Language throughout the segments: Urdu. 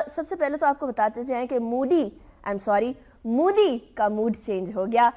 سب سے پہلے تو آپ کو بتاتے جائیں کہ مودی کا موڈ چینج ہو گیا.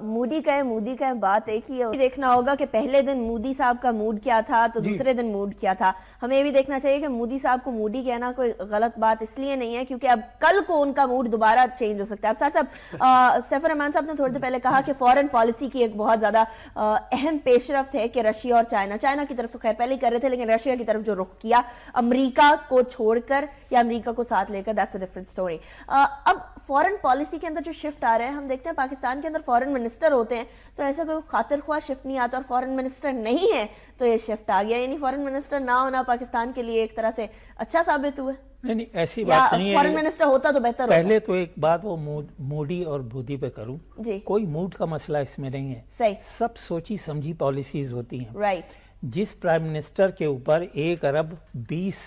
مودی کا بات ایک ہی ہے. دیکھنا ہوگا کہ پہلے دن مودی صاحب کا موڈ کیا تھا تو دوسرے دن موڈ کیا تھا. ہمیں یہ بھی دیکھنا چاہیے کہ مودی صاحب کو مودی کہنا کوئی غلط بات اس لیے نہیں ہے کیونکہ اب کل کو ان کا موڈ دوبارہ چینج ہو سکتا ہے. اب صاحب سیف الرحمان صاحب نے تھوڑی دیر پہلے کہا کہ فورن پالیسی کی ایک بہت زیادہ اہم پیش رفت ہے کہ رشیا اور چائنا کی طرف تو خیر پہلے ہی کر رہے تھے لیکن رشیا کی طرف جو رخ کیا امریکہ کو چھوڑ کر یا امریکہ کو ساتھ لے کر, دیٹس اے ڈفرنٹ اسٹوری. اب فورن پالیسی کے اندر جو شفٹ آ رہے ہیں, ہم دیکھتے ہیں پاکستان کے اندر فورن منسٹر ہوتے ہیں تو ایسا کوئی خاطر خواہ شفٹ نہیں آتا, اور فورن منسٹر نہیں ہے تو یہ شفٹ آ گیا. یعنی فورن منسٹر نہ ہونا پاکستان کے لیے ایک طرح سے اچھا ثابت ہوا. نہیں ایسی بات نہیں ہے, فورن منسٹر ہوتا تو بہتر. پہلے تو ایک بات وہ موڈی اور بودی پہ کروں, کوئی موڈ کا مسئلہ اس میں نہیں ہے. صحیح, سب سوچی سمجھی پالیسیز ہوتی ہیں. رائٹ. جس پرائم منسٹر کے اوپر 1 ارب 20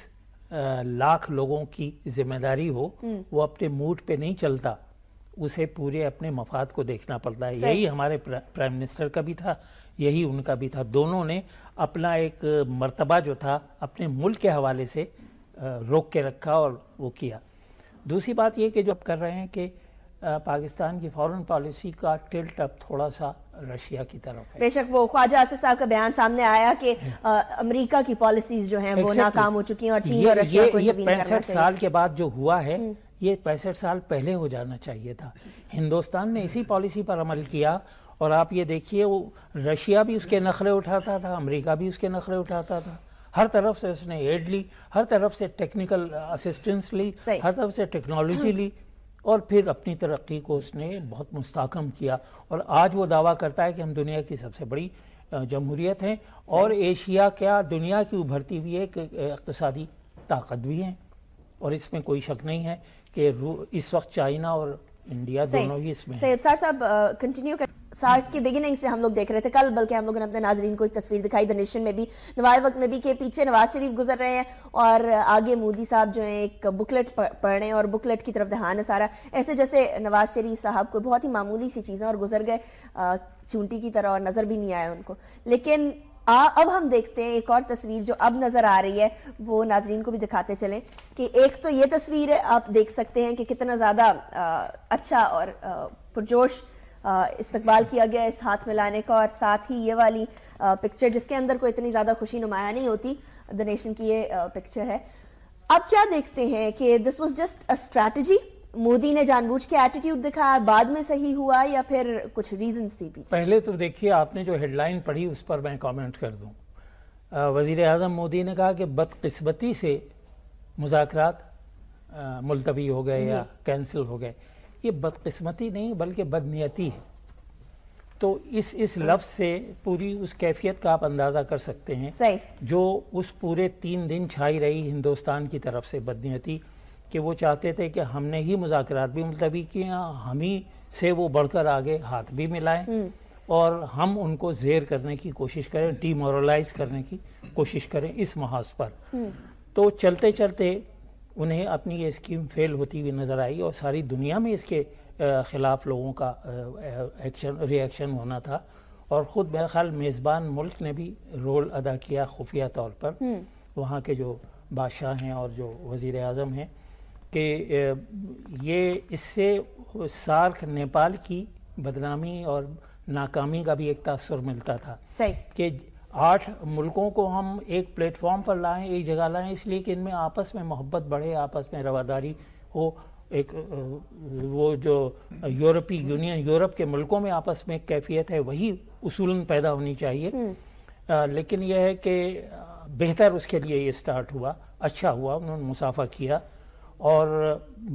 لاکھ لوگوں کی ذمہ داری ہو, وہ اپنے موڈ پہ نہیں چلتا, اسے پورے اپنے مفاد کو دیکھنا پڑتا ہے. یہی ہمارے پرائم منسٹر کا بھی تھا, یہی ان کا بھی تھا. دونوں نے اپنا ایک مرتبہ جو تھا اپنے ملک کے حوالے سے روک کے رکھا اور وہ کیا. دوسری بات یہ کہ جو اب کر رہے ہیں کہ پاکستان کی فورن پالیسی کا ٹلٹ اب تھوڑا سا رشیا کی طرف ہے. بے شک وہ خواجہ آصف صاحب کا بیان سامنے آیا کہ امریکہ کی پالیسیز جو ہیں وہ ناکام ہو چکی ہیں اور چین اور رشیا کو یہ 65 سال کے بعد جو ہوا ہے یہ 65 سال پہلے ہو جانا چاہیے تھا. ہندوستان نے اسی پالیسی پر عمل کیا اور آپ یہ دیکھیے وہ رشیا بھی اس کے نخرے اٹھاتا تھا, امریکہ بھی اس کے نخرے اٹھاتا تھا. ہر طرف سے اس نے ایڈ لی, ہر طرف سے ٹیکنیکل اسسٹنس لی, ہر طرف سے ٹیکنالوجی لی اور پھر اپنی ترقی کو اس نے بہت مستحکم کیا. اور آج وہ دعویٰ کرتا ہے کہ ہم دنیا کی سب سے بڑی جمہوریت ہیں اور ایشیا کیا دنیا کی ابھرتی ہوئی ایک اقتصادی طاقت بھی ہیں. اور اس میں کوئی شک نہیں ہے کہ اس وقت چائنا اور انڈیا دونوں ہی اس میں ہیں. سر صاحب کنٹینیو کر. سارک کی بگننگ سے ہم لوگ دیکھ رہے تھے کل, بلکہ ہم لوگوں نے اپنے ناظرین کو ایک تصویر دکھائی دی نیشن میں بھی, نوائے وقت میں بھی, کہ پیچھے نواز شریف گزر رہے ہیں اور آگے مودی صاحب جو ہیں ایک بکلیٹ پڑھ رہے ہیں اور بکلیٹ کی طرف دھیان ہے سارا, ایسے جیسے نواز شریف صاحب کو بہت ہی معمولی سی چیزیں اور گزر گئے چونٹی کی طرح اور نظر بھی نہیں آیا ان کو. لیکن اب ہم دیکھتے ہیں ایک اور تصویر جو اب نظر آ رہی ہے, وہ ناظرین کو بھی دکھاتے چلیں کہ ایک تو یہ تصویر ہے, آپ دیکھ سکتے ہیں کہ کتنا زیادہ اچھا اور پرجوش استقبال کیا گیا اس ہاتھ ملانے کا, اور ساتھ ہی یہ والی پکچر جس کے اندر کوئی اتنی زیادہ خوشی نمایاں نہیں ہوتی, دی نیشن کی یہ پکچر ہے. اب کیا دیکھتے ہیں کہ this was just a strategy, Modi نے جان بوجھ کے ایٹیٹیوڈ دکھایا, بعد میں صحیح ہوا, یا پھر کچھ ریزنز تھی پیچھے؟ پہلے تو دیکھیے آپ نے جو ہیڈ لائن پڑھی اس پر میں کامنٹ کر دوں. وزیر اعظم مودی نے کہا کہ بدقسمتی سے مذاکرات ملتوی ہو گئے یا کینسل ہو گئے. یہ بدقسمتی نہیں بلکہ بدنیتی ہے. تو اس لفظ سے پوری اس کیفیت کا آپ اندازہ کر سکتے ہیں جو اس پورے 3 دن چھائی رہی ہندوستان کی طرف سے بدنیتی, کہ وہ چاہتے تھے کہ ہم نے ہی مذاکرات بھی ملتوی کیے, ہم ہی سے وہ بڑھ کر آگے ہاتھ بھی ملائیں اور ہم ان کو زیر کرنے کی کوشش کریں, ڈی مورلائز کرنے کی کوشش کریں اس محاذ پر. تو چلتے چلتے انہیں اپنی یہ اسکیم فیل ہوتی ہوئی نظر آئی اور ساری دنیا میں اس کے خلاف لوگوں کا ری ایکشن ہونا تھا. اور خود میرا خیال میزبان ملک نے بھی رول ادا کیا خفیہ طور پر, وہاں کے جو بادشاہ ہیں اور جو وزیر اعظم ہیں, کہ یہ اس سے سارک نیپال کی بدنامی اور ناکامی کا بھی ایک تاثر ملتا تھا کہ 8 ملکوں کو ہم ایک پلیٹ فارم پر لائیں, ایک جگہ لائیں, اس لیے کہ ان میں آپس میں محبت بڑھے, آپس میں رواداری ہو. ایک وہ جو یورپی یونین یورپ کے ملکوں میں آپس میں کیفیت ہے وہی اصولاً پیدا ہونی چاہیے. لیکن یہ ہے کہ بہتر اس کے لیے یہ سٹارٹ ہوا, اچھا ہوا, انہوں نے مسافہ کیا اور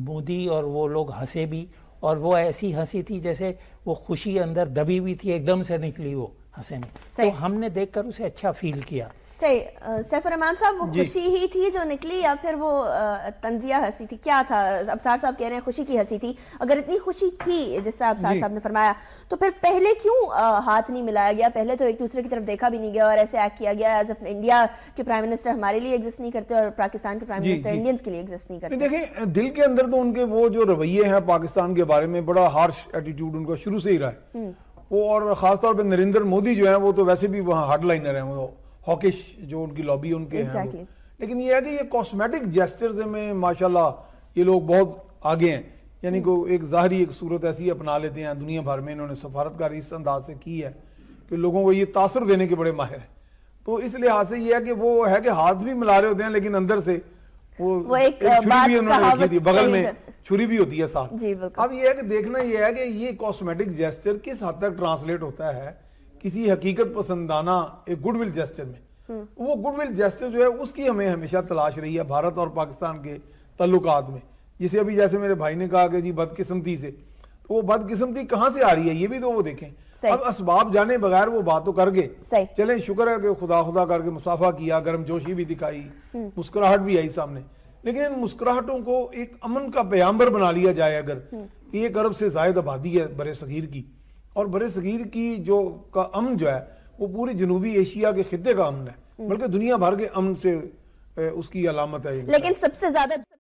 مودی اور وہ لوگ ہنسے بھی, اور وہ ایسی ہنسی تھی جیسے وہ خوشی اندر دبی ہوئی تھی, ایک دم سے نکلی وہ ہنسے میں. تو ہم نے دیکھ کر اسے اچھا فیل کیا. سیف الرحمان صاحب, وہ خوشی ہی تھی جو نکلی یا پھر وہ طنزیہ ہنسی تھی, کیا تھا؟ ابصار صاحب کہہ رہے ہیں خوشی کی ہنسی تھی. اگر اتنی خوشی تھی جس سے ابصار صاحب نے فرمایا, تو پھر پہلے کیوں ہاتھ نہیں ملایا گیا؟ پہلے تو ایک دوسرے کی طرف دیکھا بھی نہیں گیا اور ایسے ایکٹ کیا گیا ایز اف انڈیا کے پرائم منسٹر ہمارے لیے ایگزسٹ نہیں کرتے اور پاکستان کے پرائم منسٹر انڈینز کے لیے ایگزسٹ نہیں کرتے. دیکھیں دل کے اندر تو ان کے وہ جو رویے ہیں پاکستان کے بارے میں بڑا ہارش ایٹیٹیوڈ ان کا شروع سے ہی رہا ہے وہ, اور خاص طور پہ نریندر مودی جو ہیں وہ تو ویسے بھی وہاں ہارڈ لائنر ہیں, وہ ہاکش جو ان کی لابی ان کے ہیں. لیکن یہ ہے کہ یہ کاسمیٹک جیسچرز میں ماشاءاللہ یہ لوگ بہت آگے ہیں، یعنی کو ایک ظاہری ایک صورت ایسی اپنا لیتے ہیں، دنیا بھر میں انہوں نے سفارتکاری اس انداز سے کی ہے کہ لوگوں کو یہ تاثر دینے کے بڑے ماہر ہیں. تو اس لحاظ سے یہ ہے کہ وہ ہے کہ ہاتھ بھی ملا رہے ہوتے ہیں لیکن اندر سے وہ ایک چھری بھی انہوں نے رکھی تھی بغل میں، چھری بھی ہوتی ہے ساتھ. اب یہ ہے کہ دیکھنا یہ ہے کہ یہ کاسمیٹک جیسچر کس حد تک ٹرانسلیٹ ہوتا ہے کسی حقیقت پسندانہ ایک گڈ ول جیسچر میں. وہ گڈ ول جیسچر جو ہے اس کی ہمیں ہمیشہ تلاش رہی ہے بھارت اور پاکستان کے تعلقات میں. جسے ابھی جیسے میرے بھائی نے کہا کہ جی بدقسمتی سے، تو وہ بدقسمتی کہاں سے آ رہی ہے یہ بھی تو وہ دیکھیں. اب اسباب جانے بغیر وہ بات تو کر گئے، چلیں شکر ہے کہ خدا کر کے مسافہ کیا، گرم جوشی بھی دکھائی، مسکراہٹ بھی آئی سامنے، لیکن ان مسکراہٹوں کو ایک امن کا پیامبر بنا لیا جائے اگر، 1 ارب سے زائد آبادی ہے برِ صغیر کی، اور برِ صغیر کی جو کا امن جو ہے وہ پوری جنوبی ایشیا کے خطے کا امن ہے، بلکہ دنیا بھر کے امن سے اس کی علامت ہے. لیکن سب سے زیادہ